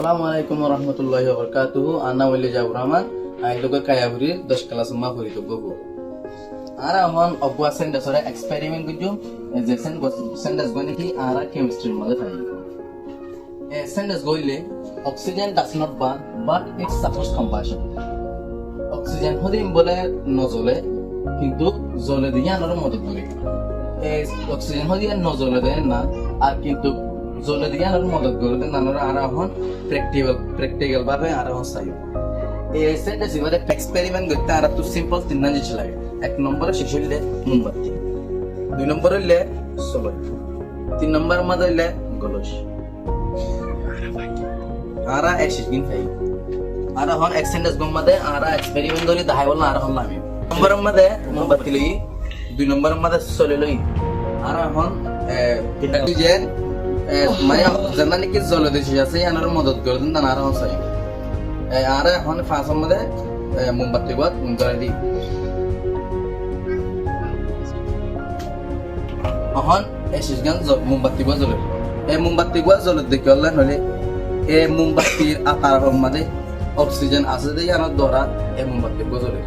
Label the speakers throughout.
Speaker 1: Assalamualaikum warahmatullahi wabarakatuh. Ana wali Jabur Rahman. Ai logo kaya buri 10 kelas ma buri to gogo. Ara hon obwa senda sore experiment gujum. Je sendas goni ki ara chemistry mother thai. Sendas goile oxygen does not burn but it suffers combustion. Oxygen hodim bole nozole কিন্তু জলে দিয়ে আনার মদত করে। Oxygen হদিয়া নজলে দেয় না আর কিন্তু জলে দিয়ে আনার মদত করে দেন আনারা আর এখন প্র্যাকটিক্যাল ভাবে আর এখন চাই এই সেন্টেন্স এবারে এক্সপেরিমেন্ট করতে আর তো সিম্পল তিন না জিনিস লাগে। এক নম্বরে শেষ হইলে মোমবাতি, দুই নম্বর হইলে সলয়, তিন নম্বর মধ্যে হইলে গলস আরা এক্সিস্টিং ফাই আর এখন এক্সেন্ডেস গম মধ্যে আরা এক্সপেরিমেন্ট করি দাহাই বল আর এখন লামি নম্বরের মধ্যে মোমবাতি লই, দুই নম্বরের মধ্যে সলে লই আর এখন যে মানে জানা নাকি জল দেশে আছে আনার মদত করে দেন আর এখন চাই আর এখন ফাঁসের মধ্যে মোমবাতি বাদ ধরে দিই এখন এসিসগান মোমবাতি বাদ জ্বলে এই মোমবাতি বাদ জ্বলে দেখে হলে হলে এই মোমবাতির আকার মধ্যে অক্সিজেন আছে দিয়ে আনার দ্বারা এই মোমবাতি বাদ জ্বলে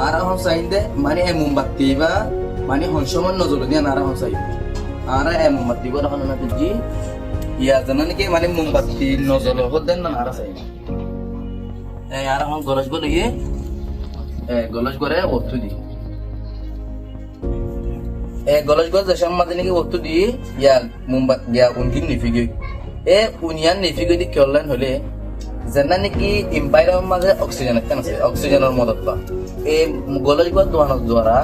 Speaker 1: আর এখন চাইতে মানে এই মোমবাতি বা মানে হনসমন নজর দিয়ে আর এখন চাই আর এই মোমবাতি বাদ এখন না জি ইয়া জানা নাকি মানে মোমবাতি নজর হতেন না আর চাই এই আর এখন গলস গলে গলস করে ওষুধ দিই গলস গল দেশের মাঝে নাকি ওষুধ দিয়ে ইয়া মোমবাতি ইয়া উনকিন নিফিগে উনিয়ান নিফিগে দি কেলাইন হলে জানা নাকি এনভায়রনমেন্ট মাঝে অক্সিজেন একটা আছে অক্সিজেনের মদত পা এই গলস গল দোয়ানোর দ্বারা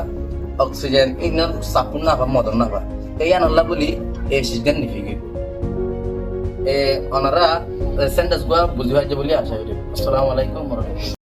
Speaker 1: অক্সিজেন ইগনার সাপুন না পা মদত না পা এই আনল্লা বলি এই সিজগান নিফিগে ওনারা সেন্টেন্স গুলো বুঝি পাইছে বলে আশা করি। আসসালামু আলাইকুম।